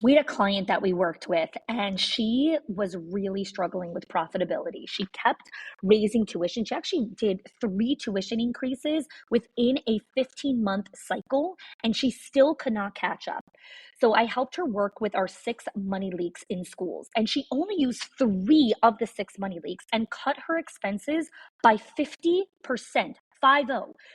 We had a client that we worked with, and she was really struggling with profitability. She kept raising tuition. She actually did 3 tuition increases within a 15-month cycle, and she still could not catch up. So I helped her work with our 6 money leaks in schools, and she only used 3 of the 6 money leaks and cut her expenses by 50%. 50.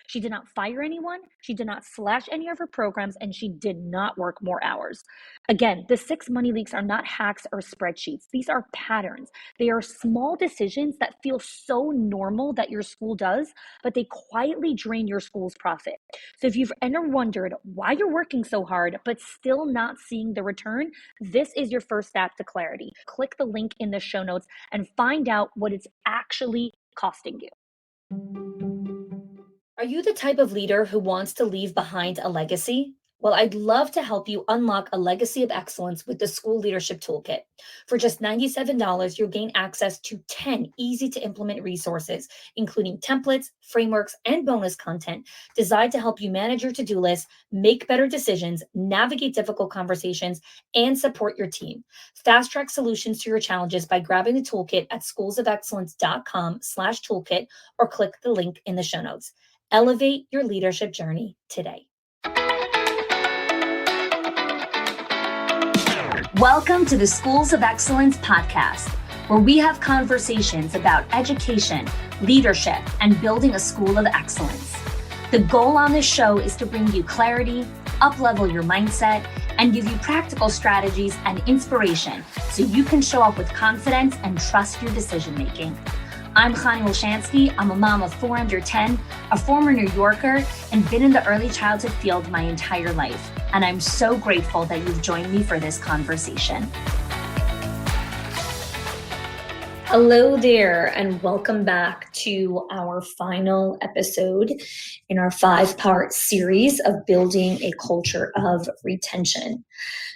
She did not fire anyone. She did not slash any of her programs, and she did not work more hours. Again, the 6 money leaks are not hacks or spreadsheets. These are patterns. They are small decisions that feel so normal that your school does, but they quietly drain your school's profit. So if you've ever wondered why you're working so hard, but still not seeing the return, this is your first step to clarity. Click the link in the show notes and find out what it's actually costing you. Are you the type of leader who wants to leave behind a legacy? Well, I'd love to help you unlock a legacy of excellence with the School Leadership Toolkit. For just $97, you'll gain access to 10 easy to implement resources, including templates, frameworks, and bonus content designed to help you manage your to-do list, make better decisions, navigate difficult conversations, and support your team. Fast track solutions to your challenges by grabbing the toolkit at schoolsofexcellence.com/toolkit or click the link in the show notes. Elevate your leadership journey today. Welcome to the Schools of Excellence podcast, where we have conversations about education, leadership, and building a school of excellence. The goal on this show is to bring you clarity, up-level your mindset, and give you practical strategies and inspiration so you can show up with confidence and trust your decision-making. I'm Chani Wolshansky. I'm a mom of 4 under 10, a former New Yorker, and been in the early childhood field my entire life. And I'm so grateful that you've joined me for this conversation. Hello there, and welcome back to our final episode in our 5-part series of building a culture of retention.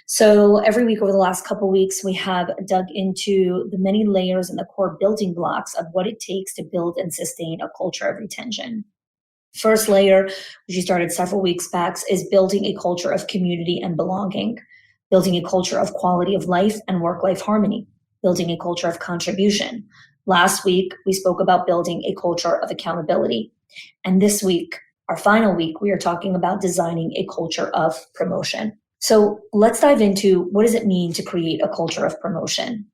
So every week over the last couple of weeks, we have dug into the many layers and the core building blocks of what it takes to build and sustain a culture of retention. First layer, which we started several weeks back, is building a culture of community and belonging, building a culture of quality of life and work-life harmony, building a culture of contribution. Last week, we spoke about building a culture of accountability. And this week, our final week, we are talking about designing a culture of promotion. So let's dive into what does it mean to create a culture of promotion.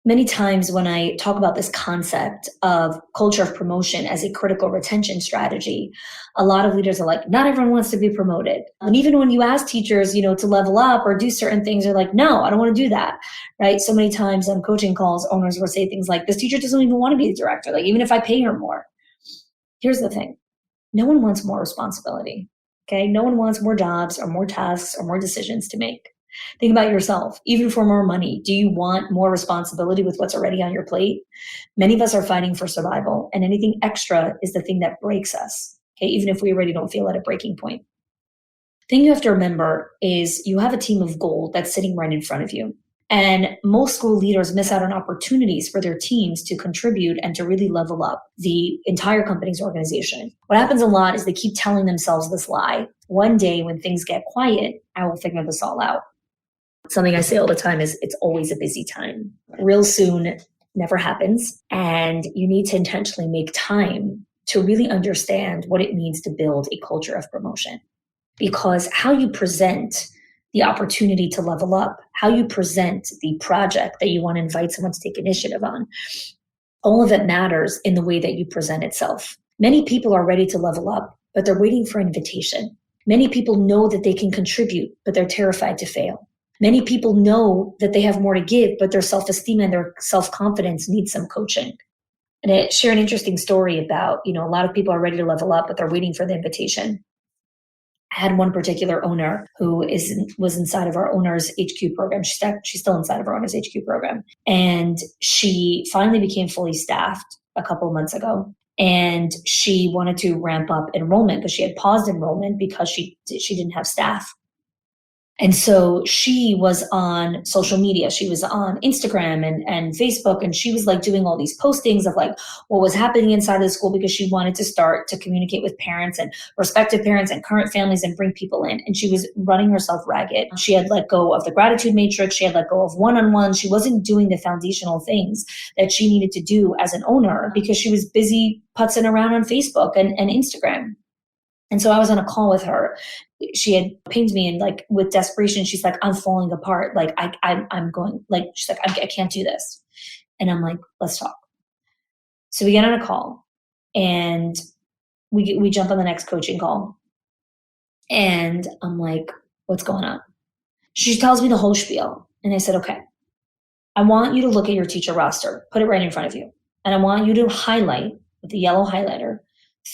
Many times when I talk about this concept of culture of promotion as a critical retention strategy, a lot of leaders are like, not everyone wants to be promoted. And even when you ask teachers, to level up or do certain things, they're like, no, I don't want to do that, right? So many times on coaching calls, owners will say things like, this teacher doesn't even want to be the director, like even if I pay her more. Here's the thing. No one wants more responsibility. Okay, no one wants more jobs or more tasks or more decisions to make. Think about yourself. Even for more money, do you want more responsibility with what's already on your plate? Many of us are fighting for survival, and anything extra is the thing that breaks us. Okay, even if we already don't feel at a breaking point. The thing you have to remember is you have a team of gold that's sitting right in front of you. And most school leaders miss out on opportunities for their teams to contribute and to really level up the entire company's organization. What happens a lot is they keep telling themselves this lie. One day when things get quiet, I will figure this all out. Something I say all the time is it's always a busy time. Real soon never happens. And you need to intentionally make time to really understand what it means to build a culture of promotion. Because how you present the opportunity to level up, how you present the project that you want to invite someone to take initiative on, all of it matters in the way that you present itself. Many people are ready to level up, but they're waiting for an invitation. Many people know that they can contribute, but they're terrified to fail. Many people know that they have more to give, but their self-esteem and their self-confidence need some coaching. And I share an interesting story about, a lot of people are ready to level up, but they're waiting for the invitation. I had one particular owner who was inside of our owner's HQ program. She's still inside of our owner's HQ program. And she finally became fully staffed a couple of months ago. And she wanted to ramp up enrollment because she had paused enrollment because she didn't have staff. And so she was on social media. She was on Instagram and Facebook. And she was like doing all these postings of like what was happening inside of the school, because she wanted to start to communicate with parents and prospective parents and current families and bring people in. And she was running herself ragged. She had let go of the gratitude matrix. She had let go of one-on-one. She wasn't doing the foundational things that she needed to do as an owner because she was busy putzing around on Facebook and Instagram. And so I was on a call with her. She had pinged me, and like with desperation, she's like, I'm falling apart. Like I'm going, like, she's like, I can't do this. And I'm like, let's talk. So we get on a call and we jump on the next coaching call. And I'm like, what's going on? She tells me the whole spiel. And I said, okay, I want you to look at your teacher roster, put it right in front of you. And I want you to highlight with the yellow highlighter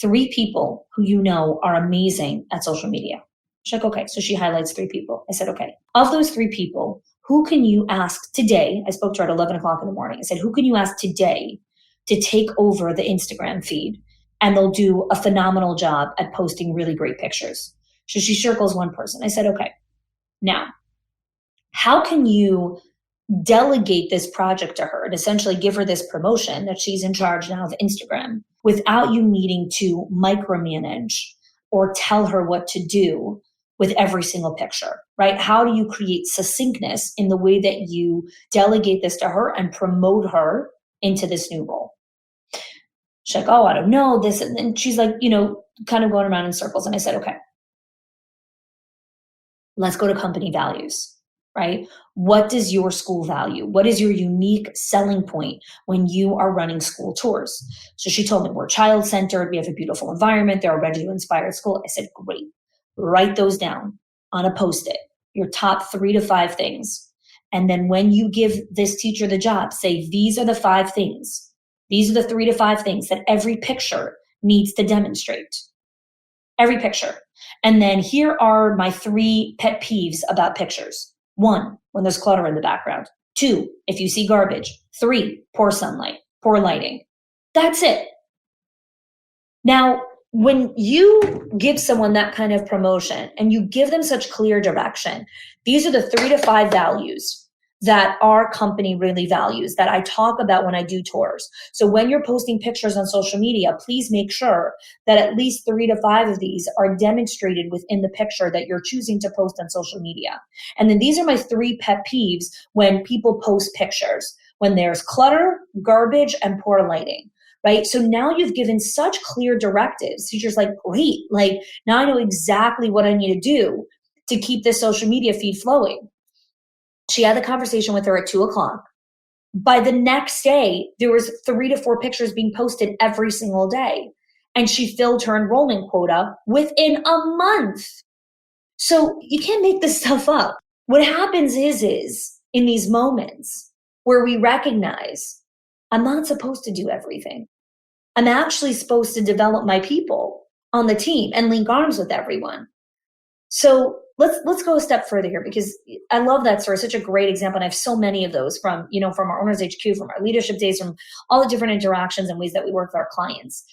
3 people who you know are amazing at social media. She's like, okay. So she highlights 3 people. I said, okay, of those 3 people, who can you ask today? I spoke to her at 11 o'clock in the morning. I said, who can you ask today to take over the Instagram feed? And they'll do a phenomenal job at posting really great pictures. So she circles one person. I said, okay, now, how can you delegate this project to her and essentially give her this promotion that she's in charge now of Instagram without you needing to micromanage or tell her what to do with every single picture, right? How do you create succinctness in the way that you delegate this to her and promote her into this new role? She's like, oh, I don't know this. And she's like, kind of going around in circles. And I said, okay, let's go to company values. Right? What does your school value? What is your unique selling point when you are running school tours? So she told me we're child-centered. We have a beautiful environment. They're a ready to inspire school. I said, great. Write those down on a Post-it, your top 3 to 5 things. And then when you give this teacher the job, say, these are the 5 things. These are the 3 to 5 things that every picture needs to demonstrate. Every picture. And then here are my 3 pet peeves about pictures. 1, when there's clutter in the background. 2, if you see garbage. 3, poor sunlight, poor lighting. That's it. Now, when you give someone that kind of promotion and you give them such clear direction, these are the 3 to 5 values that our company really values, that I talk about when I do tours. So when you're posting pictures on social media, please make sure that at least 3 to 5 of these are demonstrated within the picture that you're choosing to post on social media. And then these are my 3 pet peeves when people post pictures: when there's clutter, garbage, and poor lighting. Right? So now you've given such clear directives. Teachers like, great, like now I know exactly what I need to do to keep this social media feed flowing. She had the conversation with her at 2 o'clock. By the next day, there was 3 to 4 pictures being posted every single day. And she filled her enrollment quota within a month. So you can't make this stuff up. What happens is in these moments where we recognize I'm not supposed to do everything. I'm actually supposed to develop my people on the team and link arms with everyone. So let's go a step further here, because I love that story. Such a great example. And I have so many of those from our Owners HQ, from our leadership days, from all the different interactions and ways that we work with our clients.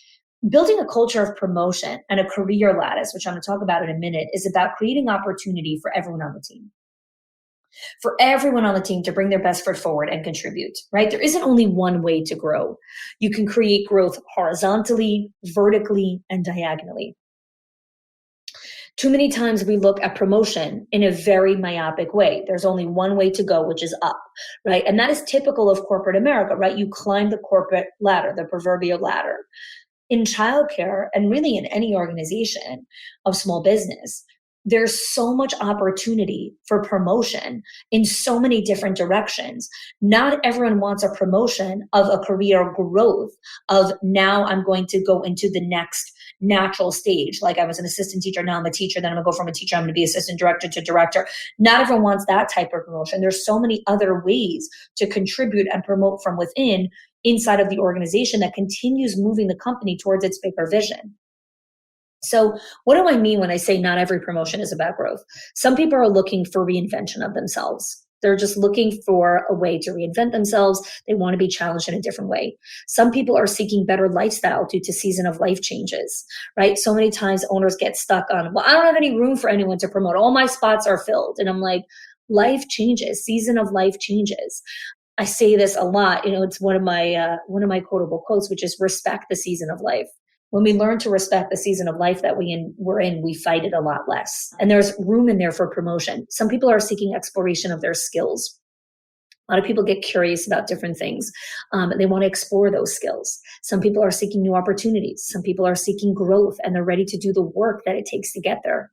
Building a culture of promotion and a career lattice, which I'm going to talk about in a minute, is about creating opportunity for everyone on the team. For everyone on the team to bring their best foot forward and contribute, right? There isn't only one way to grow. You can create growth horizontally, vertically, and diagonally. Too many times we look at promotion in a very myopic way. There's only one way to go, which is up, right? And that is typical of corporate America, right? You climb the corporate ladder, the proverbial ladder. In childcare, and really in any organization of small business, there's so much opportunity for promotion in so many different directions. Not everyone wants a promotion of a career growth of now I'm going to go into the next natural stage. Like I was an assistant teacher, now I'm a teacher, then I'm gonna go from a teacher, I'm gonna be assistant director to director. Not everyone wants that type of promotion. There's so many other ways to contribute and promote from within inside of the organization that continues moving the company towards its bigger vision. So what do I mean when I say not every promotion is about growth? Some people are looking for reinvention of themselves. They're just looking for a way to reinvent themselves. They want to be challenged in a different way. Some people are seeking better lifestyle due to season of life changes, right? So many times owners get stuck on, well, I don't have any room for anyone to promote. All my spots are filled. And I'm like, life changes, season of life changes. I say this a lot. It's one of my quotable quotes, which is respect the season of life. When we learn to respect the season of life that we're in, we fight it a lot less. And there's room in there for promotion. Some people are seeking exploration of their skills. A lot of people get curious about different things. They want to explore those skills. Some people are seeking new opportunities. Some people are seeking growth, and they're ready to do the work that it takes to get there.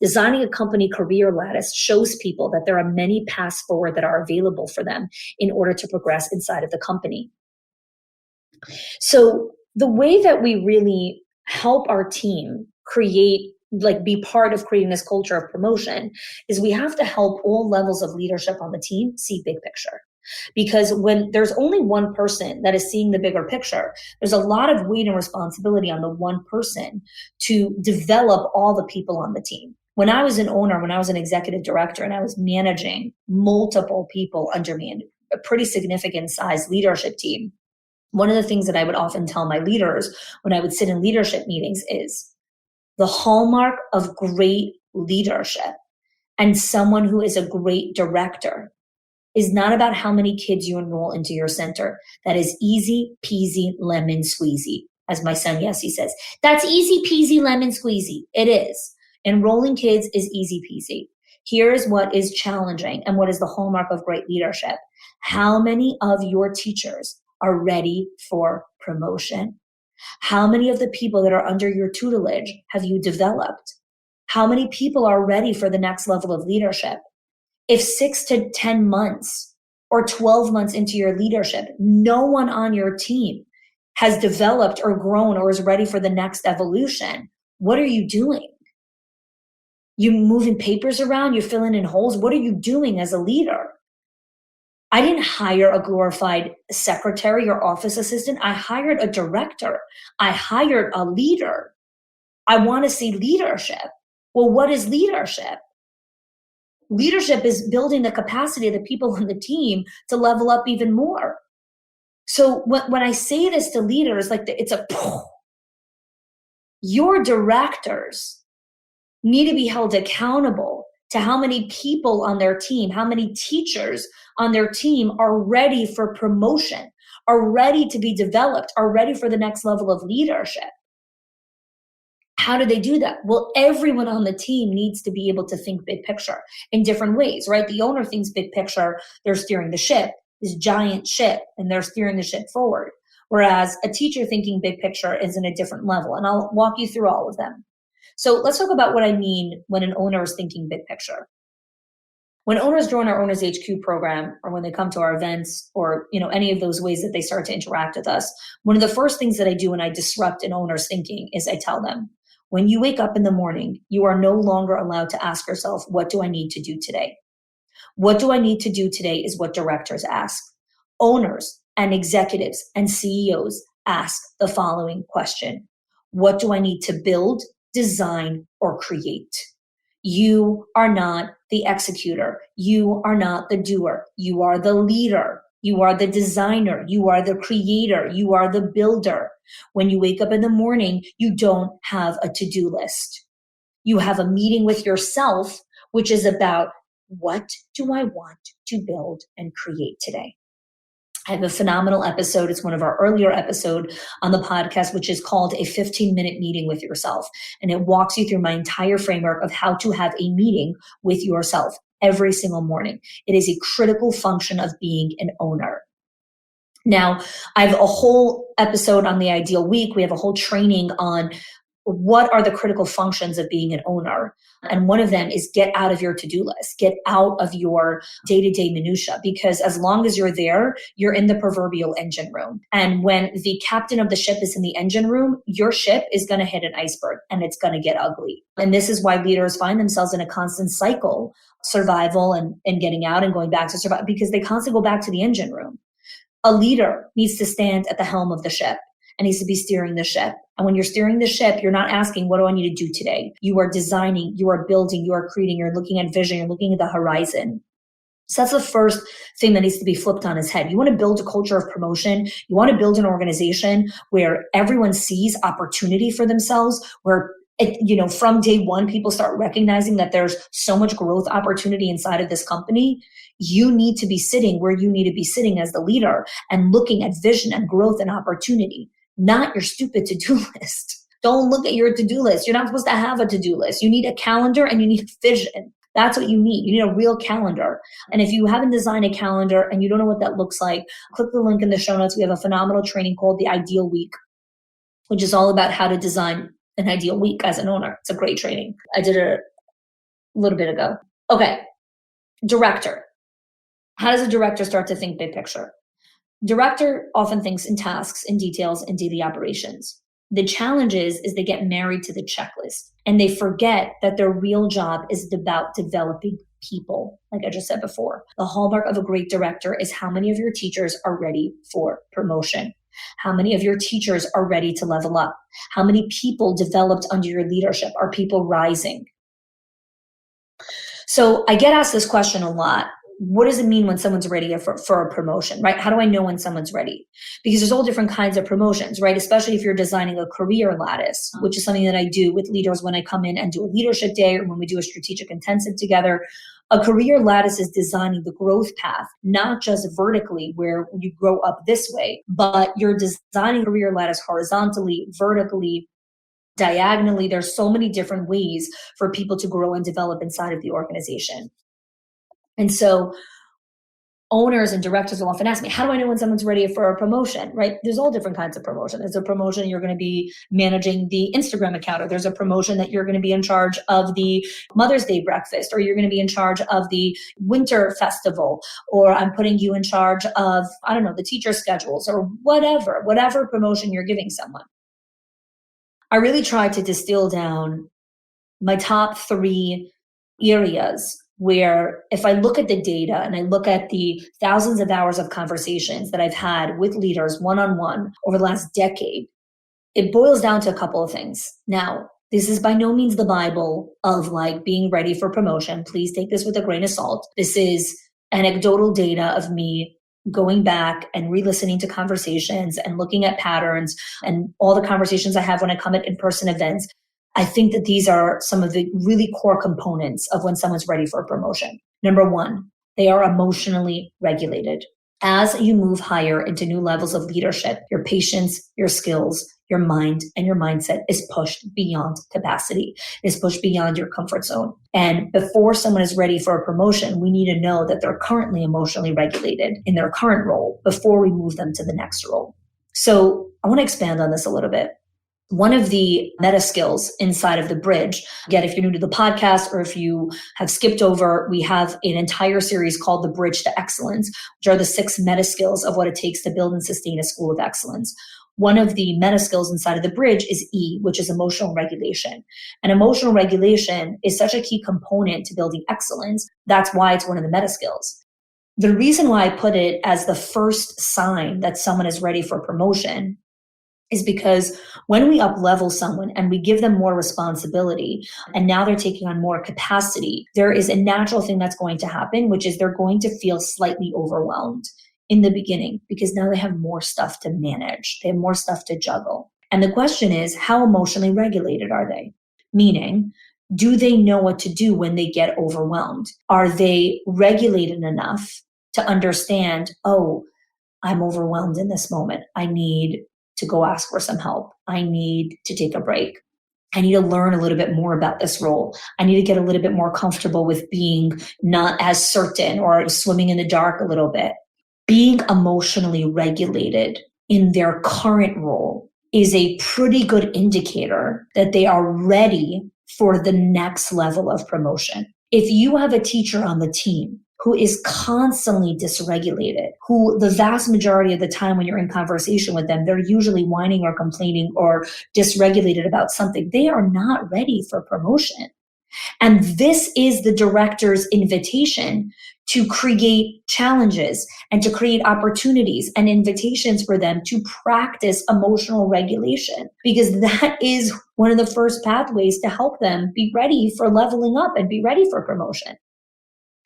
Designing a company career lattice shows people that there are many paths forward that are available for them in order to progress inside of the company. So the way that we really help our team be part of creating this culture of promotion is we have to help all levels of leadership on the team see big picture. Because when there's only one person that is seeing the bigger picture, there's a lot of weight and responsibility on the one person to develop all the people on the team. When I was an owner, when I was an executive director, and I was managing multiple people under me, and a pretty significant size leadership team, one of the things that I would often tell my leaders when I would sit in leadership meetings is the hallmark of great leadership and someone who is a great director is not about how many kids you enroll into your center. That is easy peasy lemon squeezy. As my son Yessie says, that's easy peasy lemon squeezy. It is. Enrolling kids is easy peasy. Here's what is challenging and what is the hallmark of great leadership. How many of your teachers are ready for promotion? How many of the people that are under your tutelage have you developed? How many people are ready for the next level of leadership? If 6 to 10 months or 12 months into your leadership, no one on your team has developed or grown or is ready for the next evolution, what are you doing? You moving papers around? You're filling in holes? What are you doing as a leader? I didn't hire a glorified secretary or office assistant. I hired a director. I hired a leader. I want to see leadership. Well, what is leadership? Leadership is building the capacity of the people on the team to level up even more. So when I say this to leaders, your directors need to be held accountable to how many people on their team, how many teachers on their team are ready for promotion, are ready to be developed, are ready for the next level of leadership. How do they do that? Well, everyone on the team needs to be able to think big picture in different ways, right? The owner thinks big picture, they're steering the ship, this giant ship, and they're steering the ship forward. Whereas a teacher thinking big picture is in a different level, and I'll walk you through all of them. So let's talk about what I mean when an owner is thinking big picture. When owners join our Owners HQ program, or when they come to our events, or any of those ways that they start to interact with us, one of the first things that I do when I disrupt an owner's thinking is I tell them, when you wake up in the morning, you are no longer allowed to ask yourself, what do I need to do today? What do I need to do today is what directors ask. Owners and executives and CEOs ask the following question: what do I need to build, design, or create? You are not the executor. You are not the doer. You are the leader. You are the designer. You are the creator. You are the builder. When you wake up in the morning, you don't have a to-do list. You have a meeting with yourself, which is about, what do I want to build and create today? I have a phenomenal episode. It's one of our earlier episodes on the podcast, which is called a 15-minute meeting with yourself. And it walks you through my entire framework of how to have a meeting with yourself every single morning. It is a critical function of being an owner. Now, I have a whole episode on the ideal week. We have a whole training on what are the critical functions of being an owner. And one of them is get out of your to-do list, get out of your day-to-day minutia, because as long as you're there, you're in the proverbial engine room. And when the captain of the ship is in the engine room, your ship is going to hit an iceberg and it's going to get ugly. And this is why leaders find themselves in a constant cycle, survival and getting out and going back to survival, because they constantly go back to the engine room. A leader needs to stand at the helm of the ship and needs to be steering the ship. And when you're steering the ship, you're not asking, what do I need to do today? You are designing, you are building, you are creating, you're looking at vision, you're looking at the horizon. So that's the first thing that needs to be flipped on its head. You want to build a culture of promotion. You want to build an organization where everyone sees opportunity for themselves, where from day one, people start recognizing that there's so much growth opportunity inside of this company. You need to be sitting where you need to be sitting as the leader and looking at vision and growth and opportunity, not your stupid to-do list. Don't look at your to-do list. You're not supposed to have a to-do list. You need a calendar and you need vision. That's what you need. You need a real calendar. And if you haven't designed a calendar and you don't know what that looks like, click the link in the show notes. We have a phenomenal training called The Ideal Week, which is all about how to design an ideal week as an owner. It's a great training. I did it a little bit ago. Okay. Director. How does a director start to think big picture? Director often thinks in tasks, in details, in daily operations. The challenge is they get married to the checklist and they forget that their real job is about developing people. Like I just said before, the hallmark of a great director is how many of your teachers are ready for promotion. How many of your teachers are ready to level up? How many people developed under your leadership? Are people rising? So I get asked this question a lot. What does it mean when someone's ready for a promotion, right? How do I know when someone's ready? Because there's all different kinds of promotions, right? Especially if you're designing a career lattice, which is something that I do with leaders when I come in and do a leadership day or when we do a strategic intensive together. A career lattice is designing the growth path, not just vertically where you grow up this way, but you're designing a career lattice horizontally, vertically, diagonally. There's so many different ways for people to grow and develop inside of the organization. And so owners and directors will often ask me, how do I know when someone's ready for a promotion, right? There's all different kinds of promotion. There's a promotion you're going to be managing the Instagram account, or there's a promotion that you're going to be in charge of the Mother's Day breakfast, or you're going to be in charge of the winter festival, or I'm putting you in charge of, I don't know, the teacher schedules or whatever promotion you're giving someone. I really tried to distill down my top 3 areas where if I look at the data and I look at the thousands of hours of conversations that I've had with leaders one-on-one over the last decade, it boils down to a couple of things. Now, this is by no means the Bible of like being ready for promotion. Please take this with a grain of salt. This is anecdotal data of me going back and re-listening to conversations and looking at patterns and all the conversations I have when I come at in-person events. I think that these are some of the really core components of when someone's ready for a promotion. Number 1, they are emotionally regulated. As you move higher into new levels of leadership, your patience, your skills, your mind, and your mindset is pushed beyond capacity, is pushed beyond your comfort zone. And before someone is ready for a promotion, we need to know that they're currently emotionally regulated in their current role before we move them to the next role. So I want to expand on this a little bit. One of the meta skills inside of the bridge, again, if you're new to the podcast or if you have skipped over, we have an entire series called The Bridge to Excellence, which are the 6 meta skills of what it takes to build and sustain a school of excellence. One of the meta skills inside of the bridge is E, which is emotional regulation. And emotional regulation is such a key component to building excellence. That's why it's one of the meta skills. The reason why I put it as the first sign that someone is ready for promotion is because when we up-level someone and we give them more responsibility and now they're taking on more capacity, there is a natural thing that's going to happen, which is they're going to feel slightly overwhelmed in the beginning because now they have more stuff to manage. They have more stuff to juggle. And the question is, how emotionally regulated are they? Meaning, do they know what to do when they get overwhelmed? Are they regulated enough to understand, oh, I'm overwhelmed in this moment. I need to go ask for some help. I need to take a break. I need to learn a little bit more about this role. I need to get a little bit more comfortable with being not as certain or swimming in the dark a little bit. Being emotionally regulated in their current role is a pretty good indicator that they are ready for the next level of promotion. If you have a teacher on the team who is constantly dysregulated, who the vast majority of the time when you're in conversation with them, they're usually whining or complaining or dysregulated about something, they are not ready for promotion. And this is the director's invitation to create challenges and to create opportunities and invitations for them to practice emotional regulation, because that is one of the first pathways to help them be ready for leveling up and be ready for promotion.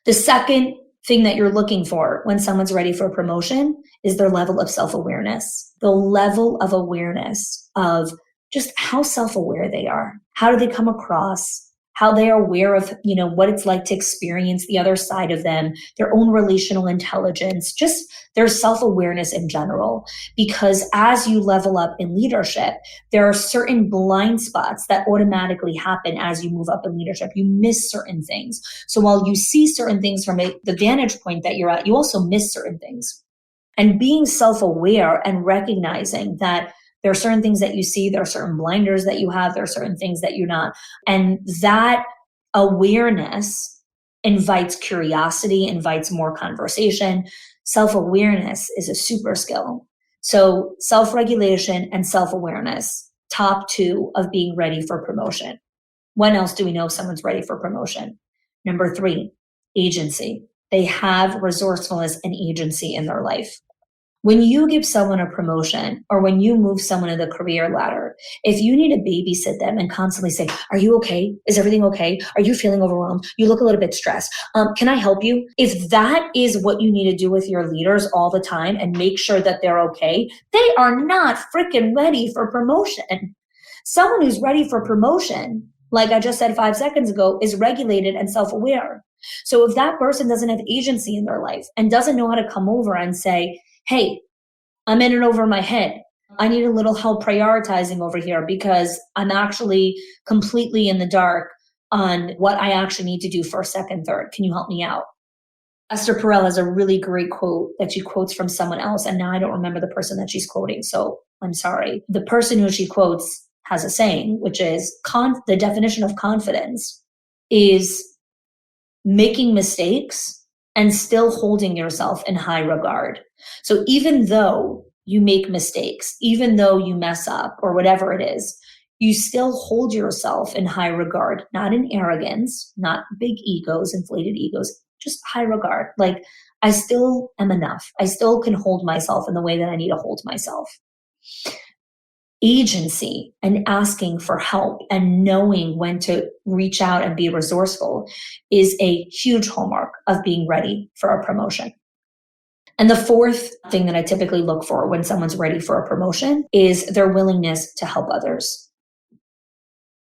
The second thing that you're looking for when someone's ready for promotion is their level of self-awareness, the level of awareness of just how self-aware they are. How do they come across? How they are aware of, what it's like to experience the other side of them, their own relational intelligence, just their self-awareness in general. Because as you level up in leadership, there are certain blind spots that automatically happen as you move up in leadership. You miss certain things. So while you see certain things from the vantage point that you're at, you also miss certain things. And being self-aware and recognizing that there are certain things that you see, there are certain blinders that you have, there are certain things that you're not. And that awareness invites curiosity, invites more conversation. Self-awareness is a super skill. So self-regulation and self-awareness, top two of being ready for promotion. When else do we know if someone's ready for promotion? Number 3, agency. They have resourcefulness and agency in their life. When you give someone a promotion or when you move someone in the career ladder, if you need to babysit them and constantly say, are you okay? Is everything okay? Are you feeling overwhelmed? You look a little bit stressed. Can I help you? If that is what you need to do with your leaders all the time and make sure that they're okay, they are not freaking ready for promotion. Someone who's ready for promotion, like I just said 5 seconds ago, is regulated and self-aware. So if that person doesn't have agency in their life and doesn't know how to come over and say, hey, I'm in and over my head. I need a little help prioritizing over here because I'm actually completely in the dark on what I actually need to do first, second, third. Can you help me out? Esther Perel has a really great quote that she quotes from someone else. And now I don't remember the person that she's quoting. So I'm sorry. The person who she quotes has a saying, which is the definition of confidence is making mistakes and still holding yourself in high regard. So even though you make mistakes, even though you mess up or whatever it is, you still hold yourself in high regard, not in arrogance, not big egos, inflated egos, just high regard. Like, I still am enough. I still can hold myself in the way that I need to hold myself. Agency and asking for help and knowing when to reach out and be resourceful is a huge hallmark of being ready for a promotion. And the 4th thing that I typically look for when someone's ready for a promotion is their willingness to help others.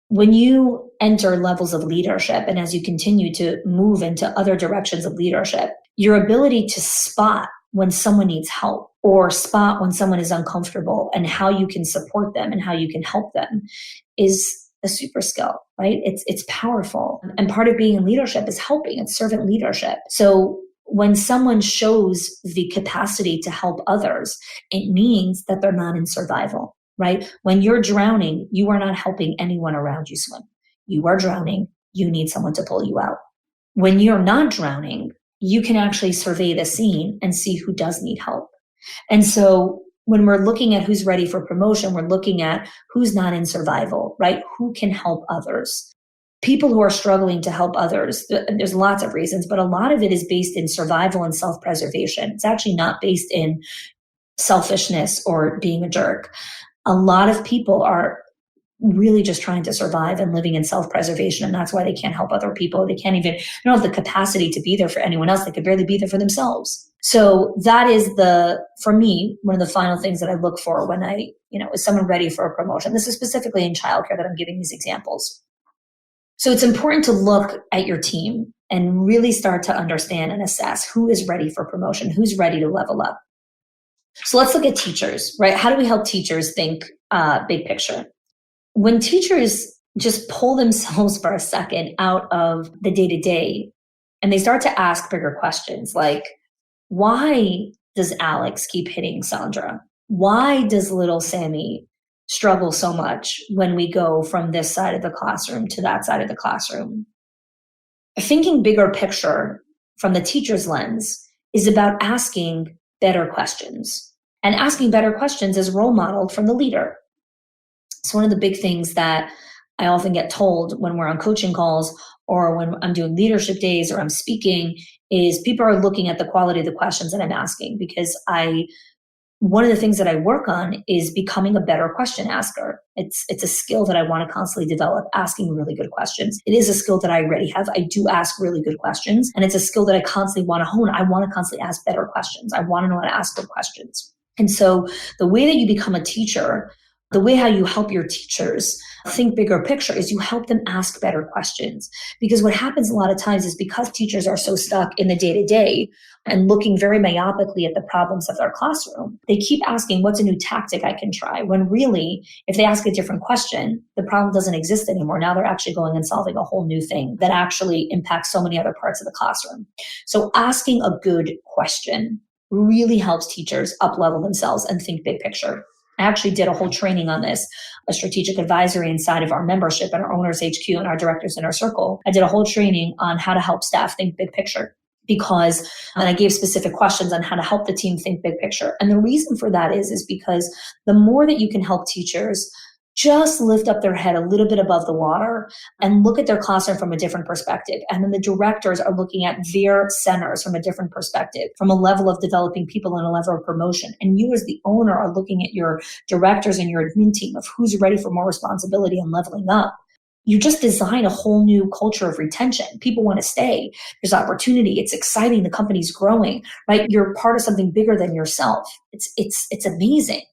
When you enter levels of leadership and as you continue to move into other directions of leadership, your ability to spot when someone needs help or spot when someone is uncomfortable and how you can support them and how you can help them is a super skill, right? It's powerful. And part of being in leadership is helping. It's servant leadership. So when someone shows the capacity to help others, it means that they're not in survival, right? When you're drowning, you are not helping anyone around you swim. You are drowning. You need someone to pull you out. When you're not drowning, you can actually survey the scene and see who does need help. And so when we're looking at who's ready for promotion, we're looking at who's not in survival, right? Who can help others? People who are struggling to help others, there's lots of reasons, but a lot of it is based in survival and self-preservation. It's actually not based in selfishness or being a jerk. A lot of people are really just trying to survive and living in self-preservation. And that's why they can't help other people. They don't have the capacity to be there for anyone else. They could barely be there for themselves. So that is for me, one of the final things that I look for when is someone ready for a promotion? This is specifically in childcare that I'm giving these examples. So it's important to look at your team and really start to understand and assess who is ready for promotion, who's ready to level up. So let's look at teachers, right? How do we help teachers think big picture? When teachers just pull themselves for a second out of the day-to-day and they start to ask bigger questions like, why does Alex keep hitting Sandra? Why does little Sammy struggle so much when we go from this side of the classroom to that side of the classroom? Thinking bigger picture from the teacher's lens is about asking better questions. And asking better questions is role modeled from the leader. It's one of the big things that I often get told when we're on coaching calls or when I'm doing leadership days or I'm speaking is people are looking at the quality of the questions that I'm asking because I one of the things that I work on is becoming a better question asker. It's a skill that I want to constantly develop, asking really good questions. It is a skill that I already have. I do ask really good questions, and it's a skill that I constantly want to hone. I want to constantly ask better questions. I want to know how to ask good questions. And so the way that you become a teacher, the way how you help your teachers think bigger picture is you help them ask better questions. Because what happens a lot of times is because teachers are so stuck in the day-to-day and looking very myopically at the problems of their classroom, they keep asking, what's a new tactic I can try? When really, if they ask a different question, the problem doesn't exist anymore. Now they're actually going and solving a whole new thing that actually impacts so many other parts of the classroom. So asking a good question really helps teachers up-level themselves and think big picture. I actually did a whole training on this, a strategic advisory inside of our membership and our owners HQ and our directors in our circle. I did a whole training on how to help staff think big picture and I gave specific questions on how to help the team think big picture. And the reason for that is because the more that you can help teachers just lift up their head a little bit above the water and look at their classroom from a different perspective. And then the directors are looking at their centers from a different perspective, from a level of developing people and a level of promotion. And you as the owner are looking at your directors and your admin team of who's ready for more responsibility and leveling up. You just design a whole new culture of retention. People want to stay. There's opportunity. It's exciting. The company's growing, right? You're part of something bigger than yourself. It's amazing.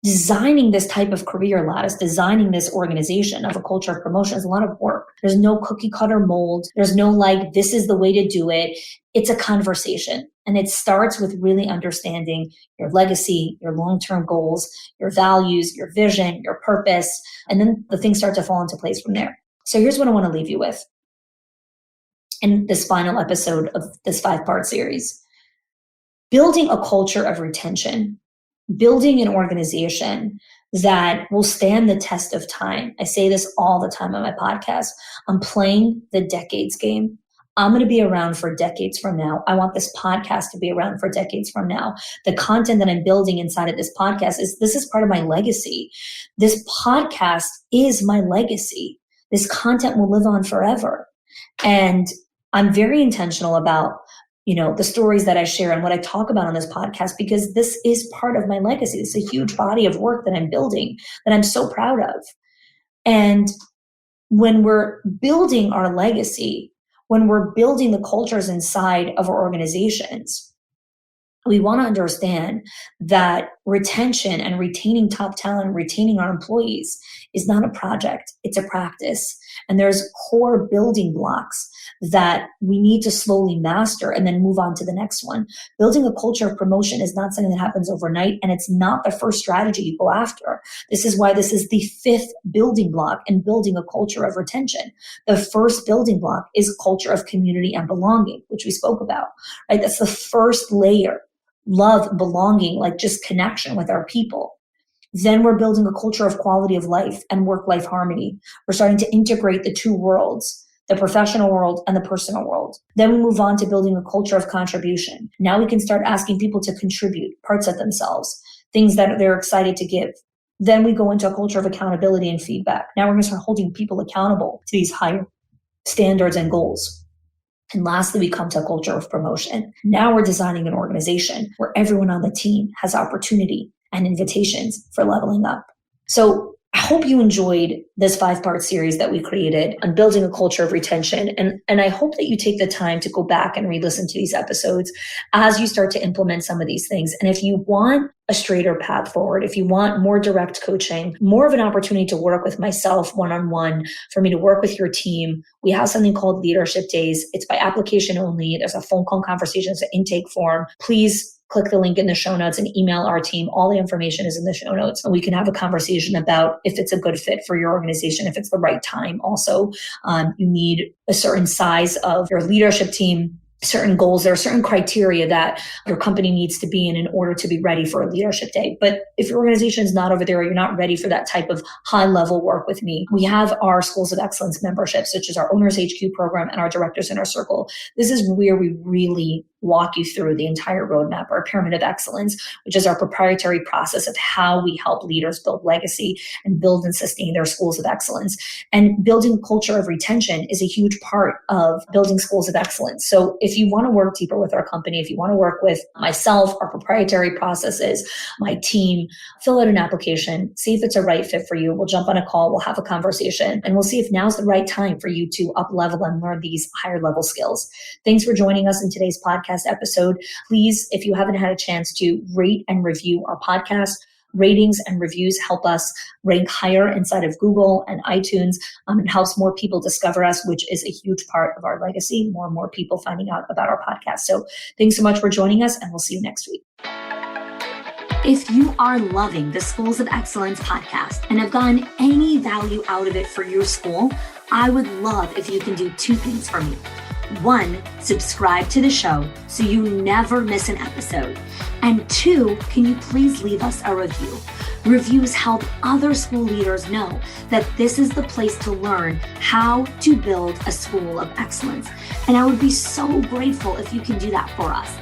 Designing this type of career lattice, designing this organization of a culture of promotion is a lot of work. There's no cookie cutter mold. There's no like, this is the way to do it. It's a conversation. And it starts with really understanding your legacy, your long-term goals, your values, your vision, your purpose. And then the things start to fall into place from there. So here's what I want to leave you with in this final episode of this 5-part series. Building a culture of retention. Building an organization that will stand the test of time. I say this all the time on my podcast. I'm playing the decades game. I'm going to be around for decades from now. I want this podcast to be around for decades from now. The content that I'm building inside of this podcast this is part of my legacy. This podcast is my legacy. This content will live on forever. And I'm very intentional about the stories that I share and what I talk about on this podcast, because this is part of my legacy. It's a huge body of work that I'm building that I'm so proud of. And when we're building our legacy, when we're building the cultures inside of our organizations, we want to understand that retention and retaining top talent, retaining our employees is not a project, it's a practice. And there's core building blocks that we need to slowly master and then move on to the next one. Building a culture of promotion is not something that happens overnight, and it's not the first strategy you go after. This is why this is the 5th building block in building a culture of retention. The first building block is culture of community and belonging, which we spoke about, right? That's the first layer. Love, belonging, like just connection with our people. Then we're building a culture of quality of life and work-life harmony. We're starting to integrate the two worlds, the professional world and the personal world. Then we move on to building a culture of contribution. Now we can start asking people to contribute parts of themselves, things that they're excited to give. Then we go into a culture of accountability and feedback. Now we're going to start holding people accountable to these higher standards and goals. And lastly, we come to a culture of promotion. Now we're designing an organization where everyone on the team has opportunity and invitations for leveling up. So I hope you enjoyed this 5-part series that we created on building a culture of retention. And I hope that you take the time to go back and re-listen to these episodes as you start to implement some of these things. And if you want a straighter path forward, if you want more direct coaching, more of an opportunity to work with myself one-on-one, for me to work with your team, we have something called Leadership Days. It's by application only. There's a phone call conversation, it's an intake form. Please click the link in the show notes and email our team. All the information is in the show notes. And we can have a conversation about if it's a good fit for your organization, if it's the right time. Also, you need a certain size of your leadership team, certain goals. There are certain criteria that your company needs to be in order to be ready for a leadership day. But if your organization is not over there, or you're not ready for that type of high level work with me, we have our Schools of Excellence memberships, such as our Owners HQ program and our Directors in our Circle. This is where we really walk you through the entire roadmap, our pyramid of excellence, which is our proprietary process of how we help leaders build legacy and build and sustain their schools of excellence. And building a culture of retention is a huge part of building schools of excellence. So if you want to work deeper with our company, if you want to work with myself, our proprietary processes, my team, fill out an application, see if it's a right fit for you. We'll jump on a call, we'll have a conversation, and we'll see if now's the right time for you to up level and learn these higher level skills. Thanks for joining us in today's podcast episode. Please, if you haven't had a chance to rate and review our podcast, ratings and reviews help us rank higher inside of Google and iTunes. It helps more people discover us, which is a huge part of our legacy, more and more people finding out about our podcast. So thanks so much for joining us, and we'll see you next week. If you are loving the Schools of Excellence podcast and have gotten any value out of it for your school, I would love if you can do two things for me. One, subscribe to the show so you never miss an episode. And two, can you please leave us a review? Reviews help other school leaders know that this is the place to learn how to build a school of excellence. And I would be so grateful if you can do that for us.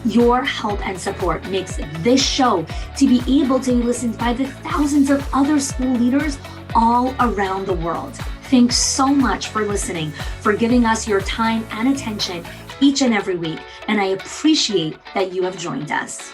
Your help and support makes this show to be able to be listened by the thousands of other school leaders all around the world. Thanks so much for listening, for giving us your time and attention each and every week, and I appreciate that you have joined us.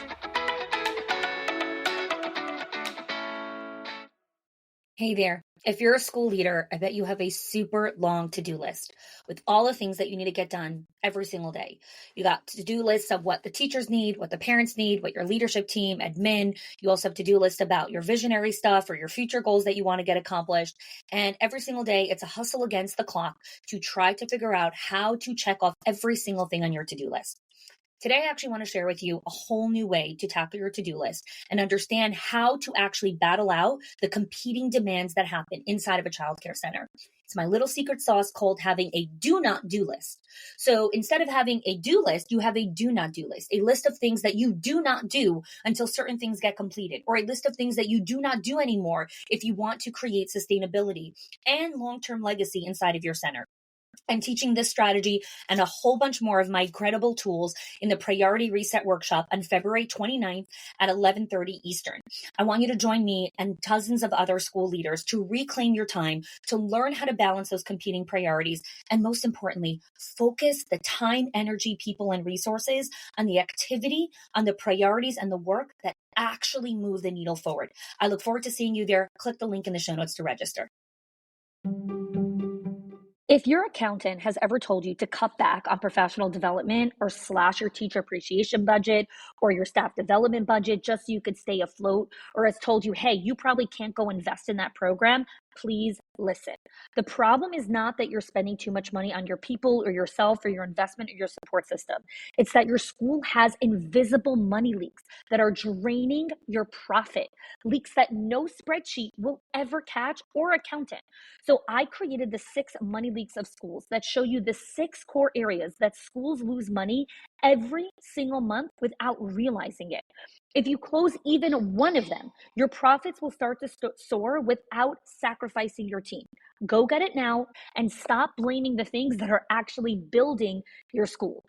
Hey there. If you're a school leader, I bet you have a super long to-do list with all the things that you need to get done every single day. You got to-do lists of what the teachers need, what the parents need, what your leadership team, admin. You also have to-do lists about your visionary stuff or your future goals that you want to get accomplished. And every single day, it's a hustle against the clock to try to figure out how to check off every single thing on your to-do list. Today, I actually want to share with you a whole new way to tackle your to-do list and understand how to actually battle out the competing demands that happen inside of a childcare center. It's my little secret sauce called having a do not do list. So instead of having a do list, you have a do not do list, a list of things that you do not do until certain things get completed, or a list of things that you do not do anymore if you want to create sustainability and long-term legacy inside of your center. I'm teaching this strategy and a whole bunch more of my incredible tools in the Priority Reset Workshop on February 29th at 11:30 Eastern. I want you to join me and dozens of other school leaders to reclaim your time, to learn how to balance those competing priorities, and most importantly, focus the time, energy, people, and resources on the activity, on the priorities, and the work that actually move the needle forward. I look forward to seeing you there. Click the link in the show notes to register. If your accountant has ever told you to cut back on professional development or slash your teacher appreciation budget or your staff development budget just so you could stay afloat, or has told you, hey, you probably can't go invest in that program, please listen. The problem is not that you're spending too much money on your people or yourself or your investment or your support system. It's that your school has invisible money leaks that are draining your profit, leaks that no spreadsheet will ever catch or accountant. So I created the 6 money leaks of schools that show you the 6 core areas that schools lose money every single month without realizing it. If you close even one of them, your profits will start to soar without sacrificing your team. Go get it now and stop blaming the things that are actually building your school.